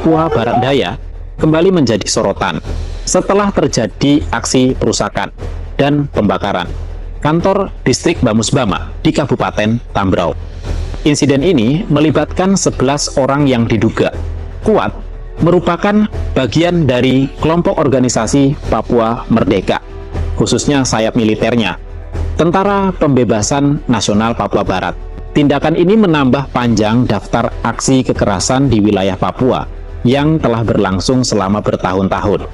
Papua Barat Daya kembali menjadi sorotan setelah terjadi aksi perusakan dan pembakaran kantor distrik Bamusbama di Kabupaten Tambrau. Insiden ini melibatkan 11 orang yang diduga kuat merupakan bagian dari kelompok organisasi Papua Merdeka, khususnya sayap militernya, Tentara Pembebasan Nasional Papua Barat. Tindakan ini menambah panjang daftar aksi kekerasan di wilayah Papua yang telah berlangsung selama bertahun-tahun.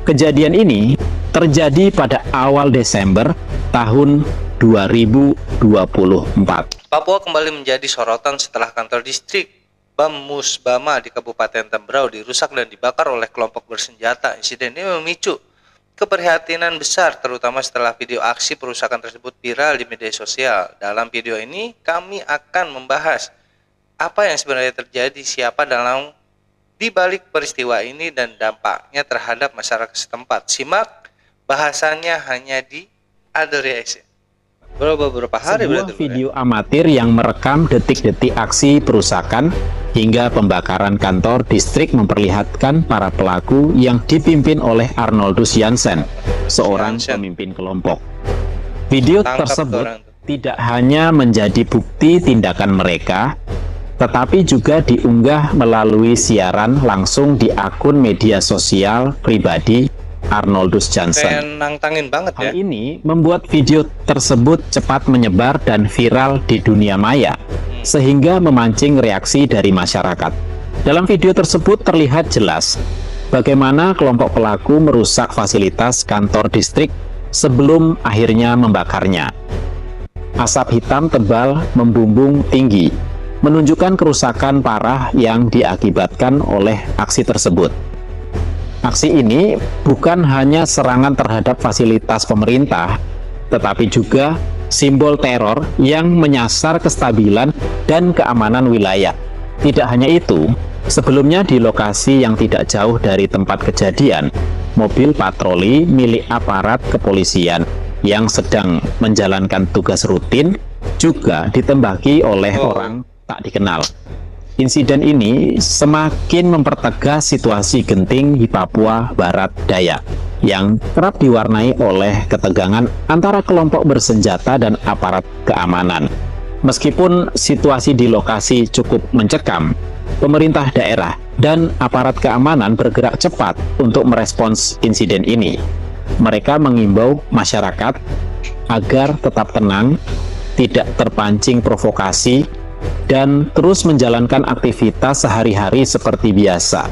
Kejadian ini terjadi pada awal Desember tahun 2024. Papua kembali menjadi sorotan setelah kantor distrik Bamusbama di Kabupaten Tambrau dirusak dan dibakar oleh kelompok bersenjata. Insiden ini memicu keprihatinan besar, terutama setelah video aksi perusakan tersebut viral di media sosial. Dalam video ini, kami akan membahas apa yang sebenarnya terjadi, siapa dalam di balik peristiwa ini, dan dampaknya terhadap masyarakat setempat. Simak bahasannya hanya di Adoreaction. Beberapa hari sebuah video amatir yang merekam detik-detik aksi perusakan hingga pembakaran kantor distrik memperlihatkan para pelaku yang dipimpin oleh Arnoldus Jansen, seorang pemimpin kelompok. Video tersebut tidak hanya menjadi bukti tindakan mereka, tetapi juga diunggah melalui siaran langsung di akun media sosial pribadi Arnoldus Jansen. Hal ini membuat video tersebut cepat menyebar dan viral di dunia maya, sehingga memancing reaksi dari masyarakat. Dalam video tersebut terlihat jelas bagaimana kelompok pelaku merusak fasilitas kantor distrik sebelum akhirnya membakarnya. Asap hitam tebal membumbung tinggi, menunjukkan kerusakan parah yang diakibatkan oleh aksi tersebut. Aksi ini bukan hanya serangan terhadap fasilitas pemerintah, tetapi juga simbol teror yang menyasar kestabilan dan keamanan wilayah. Tidak hanya itu, sebelumnya di lokasi yang tidak jauh dari tempat kejadian, mobil patroli milik aparat kepolisian yang sedang menjalankan tugas rutin juga ditembaki oleh orang tak dikenal. Insiden ini semakin mempertegas situasi genting di Papua Barat Daya yang kerap diwarnai oleh ketegangan antara kelompok bersenjata dan aparat keamanan. Meskipun situasi di lokasi cukup mencekam, pemerintah daerah dan aparat keamanan bergerak cepat untuk merespons insiden ini. Mereka mengimbau masyarakat agar tetap tenang, tidak terpancing provokasi, dan terus menjalankan aktivitas sehari-hari seperti biasa.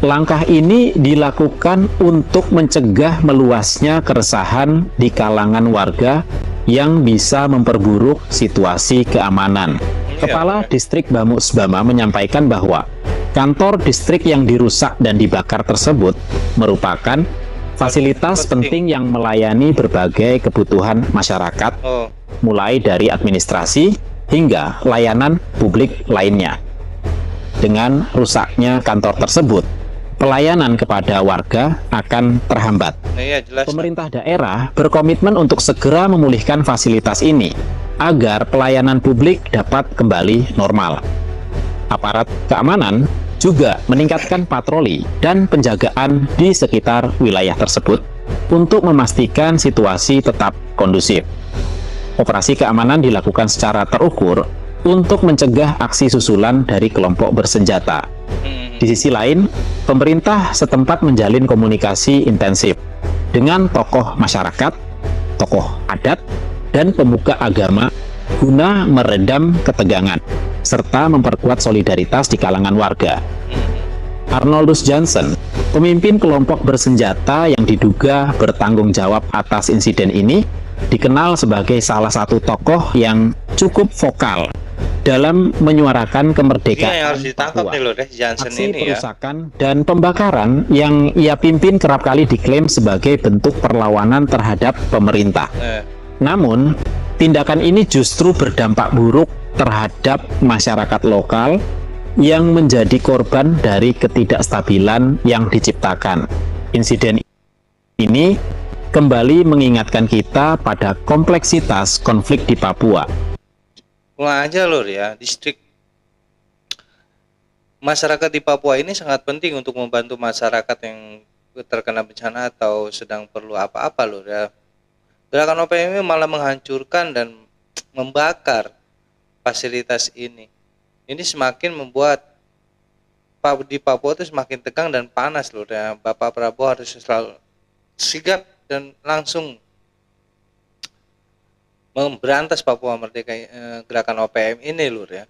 Langkah ini dilakukan untuk mencegah meluasnya keresahan di kalangan warga yang bisa memperburuk situasi keamanan. Kepala Distrik Bamusbama menyampaikan bahwa kantor distrik yang dirusak dan dibakar tersebut merupakan fasilitas penting yang melayani berbagai kebutuhan masyarakat, mulai dari administrasi hingga layanan publik lainnya. Dengan rusaknya kantor tersebut, pelayanan kepada warga akan terhambat. Pemerintah daerah berkomitmen untuk segera memulihkan fasilitas ini agar pelayanan publik dapat kembali normal. Aparat keamanan juga meningkatkan patroli dan penjagaan di sekitar wilayah tersebut untuk memastikan situasi tetap kondusif. Operasi keamanan dilakukan secara terukur untuk mencegah aksi susulan dari kelompok bersenjata. Di sisi lain, pemerintah setempat menjalin komunikasi intensif dengan tokoh masyarakat, tokoh adat, dan pemuka agama guna meredam ketegangan serta memperkuat solidaritas di kalangan warga. Arnoldus Jansen, pemimpin kelompok bersenjata yang diduga bertanggung jawab atas insiden ini, dikenal sebagai salah satu tokoh yang cukup vokal dalam menyuarakan kemerdekaan Papua. Aksi perusakan dan pembakaran yang ia pimpin kerap kali diklaim sebagai bentuk perlawanan terhadap pemerintah. Namun, tindakan ini justru berdampak buruk terhadap masyarakat lokal yang menjadi korban dari ketidakstabilan yang diciptakan. Insiden ini kembali mengingatkan kita pada kompleksitas konflik di Papua. Wah aja lur ya, distrik masyarakat di Papua ini sangat penting untuk membantu masyarakat yang terkena bencana atau sedang perlu apa-apa loh ya. Gerakan OPM ini malah menghancurkan dan membakar fasilitas ini. Ini semakin membuat di Papua itu semakin tegang dan panas loh ya. Bapak Prabowo harus selalu sigap dan langsung memberantas Papua Merdeka, gerakan OPM ini lur ya.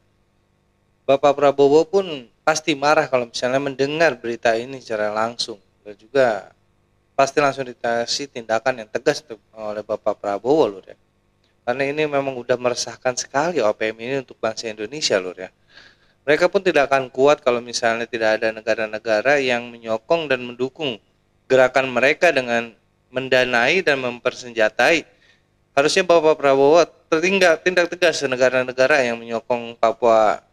Bapak Prabowo pun pasti marah kalau misalnya mendengar berita ini secara langsung, dan juga pasti langsung dikasih tindakan yang tegas oleh Bapak Prabowo lur ya. Karena ini memang udah meresahkan sekali OPM ini untuk bangsa Indonesia lur ya. Mereka pun tidak akan kuat kalau misalnya tidak ada negara-negara yang menyokong dan mendukung gerakan mereka dengan mendanai dan mempersenjatai. Harusnya Bapak Prabowo tindak tegas negara-negara yang menyokong Papua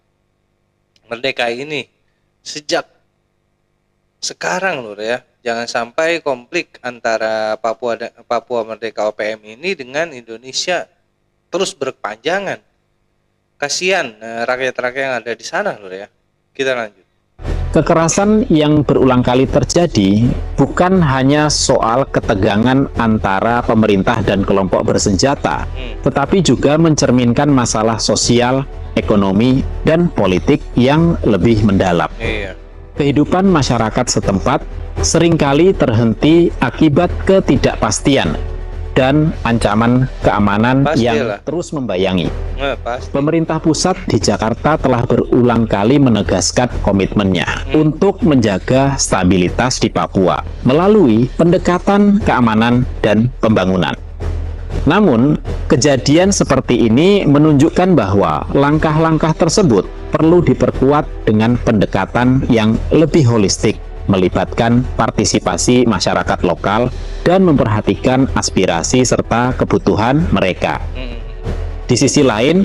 Merdeka ini sejak sekarang lur ya. Jangan sampai konflik antara Papua Merdeka OPM ini dengan Indonesia terus berkepanjangan. Kasihan rakyat-rakyat yang ada di sana lur ya. Kita lanjut. Kekerasan yang berulang kali terjadi bukan hanya soal ketegangan antara pemerintah dan kelompok bersenjata, tetapi juga mencerminkan masalah sosial, ekonomi, dan politik yang lebih mendalam. Kehidupan masyarakat setempat seringkali terhenti akibat ketidakpastian dan ancaman keamanan yang terus membayangi. Pemerintah pusat di Jakarta telah berulang kali menegaskan komitmennya untuk menjaga stabilitas di Papua melalui pendekatan keamanan dan pembangunan. Namun, kejadian seperti ini menunjukkan bahwa langkah-langkah tersebut perlu diperkuat dengan pendekatan yang lebih holistik, melibatkan partisipasi masyarakat lokal dan memperhatikan aspirasi serta kebutuhan mereka. Di sisi lain,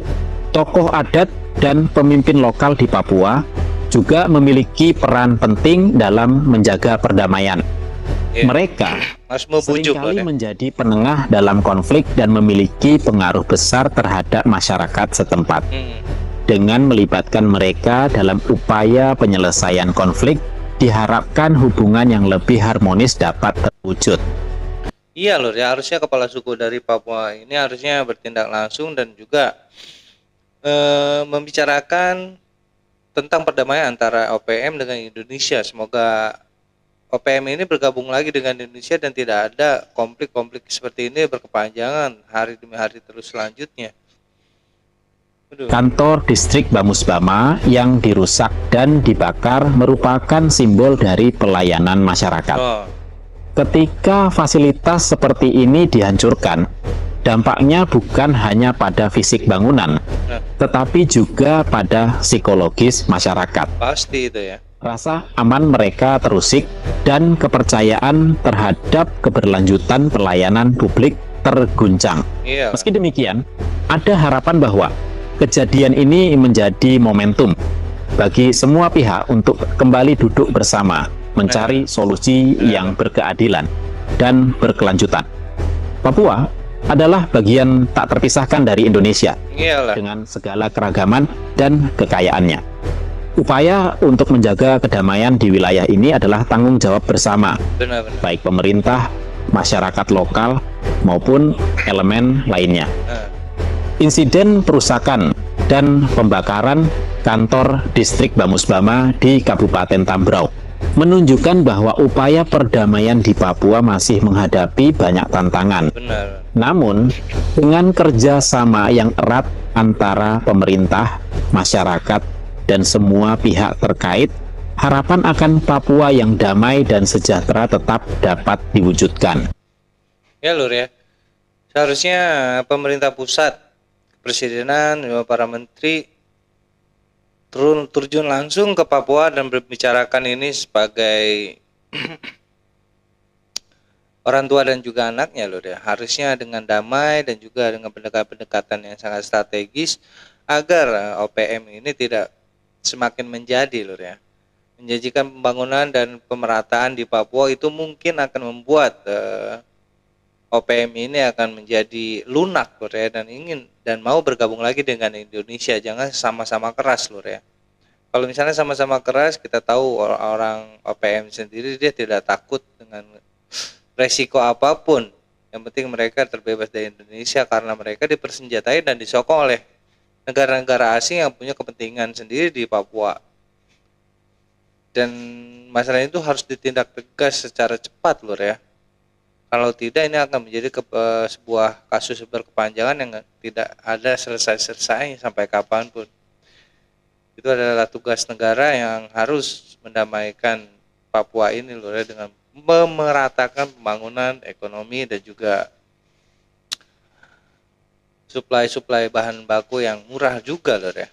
tokoh adat dan pemimpin lokal di Papua juga memiliki peran penting dalam menjaga perdamaian. Mereka seringkali menjadi penengah dalam konflik dan memiliki pengaruh besar terhadap masyarakat setempat. Dengan melibatkan mereka dalam upaya penyelesaian konflik, diharapkan hubungan yang lebih harmonis dapat terwujud. Iya lur ya, harusnya kepala suku dari Papua ini harusnya bertindak langsung dan juga membicarakan tentang perdamaian antara OPM dengan Indonesia. Semoga OPM ini bergabung lagi dengan Indonesia dan tidak ada konflik-konflik seperti ini berkepanjangan hari demi hari terus selanjutnya. Kantor distrik Bamusbama yang dirusak dan dibakar merupakan simbol dari pelayanan masyarakat. Ketika fasilitas seperti ini dihancurkan, dampaknya bukan hanya pada fisik bangunan, tetapi juga pada psikologis masyarakat. Pasti itu ya. Rasa aman mereka terusik dan kepercayaan terhadap keberlanjutan pelayanan publik terguncang. Meski demikian, ada harapan bahwa kejadian ini menjadi momentum bagi semua pihak untuk kembali duduk bersama, mencari solusi yang berkeadilan dan berkelanjutan. Papua adalah bagian tak terpisahkan dari Indonesia dengan segala keragaman dan kekayaannya. Upaya untuk menjaga kedamaian di wilayah ini adalah tanggung jawab bersama, baik pemerintah, masyarakat lokal, maupun elemen lainnya. Insiden perusakan dan pembakaran kantor distrik Bamusbama di Kabupaten Tambrau menunjukkan bahwa upaya perdamaian di Papua masih menghadapi banyak tantangan. Namun, dengan kerjasama yang erat antara pemerintah, masyarakat, dan semua pihak terkait, harapan akan Papua yang damai dan sejahtera tetap dapat diwujudkan. Ya lur ya, seharusnya pemerintah pusat, presidenan, para menteri terjun langsung ke Papua dan berbicarakan ini sebagai orang tua dan juga anaknya lur ya. Harusnya dengan damai dan juga dengan pendekatan yang sangat strategis agar OPM ini tidak semakin menjadi lur ya. Menjanjikan pembangunan dan pemerataan di Papua itu mungkin akan membuat OPM ini akan menjadi lunak lur ya, dan ingin dan mau bergabung lagi dengan Indonesia. Jangan sama-sama keras lur ya. Kalau misalnya sama-sama keras, kita tahu orang OPM sendiri dia tidak takut dengan resiko apapun. Yang penting mereka terbebas dari Indonesia karena mereka dipersenjatai dan disokong oleh negara-negara asing yang punya kepentingan sendiri di Papua. Dan masalah itu harus ditindak tegas secara cepat, Lur ya. Kalau tidak, ini akan menjadi sebuah kasus berkepanjangan yang tidak ada selesai-selesai sampai kapanpun. Itu adalah tugas negara yang harus mendamaikan Papua ini, Lur ya, dengan memeratakan pembangunan ekonomi dan juga suplai bahan baku yang murah juga, Lur ya.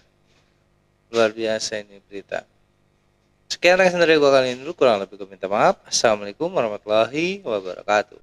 Luar biasa ini berita. Sekian dari gua kali ini dulu, kurang lebih gue minta maaf. Assalamualaikum warahmatullahi wabarakatuh.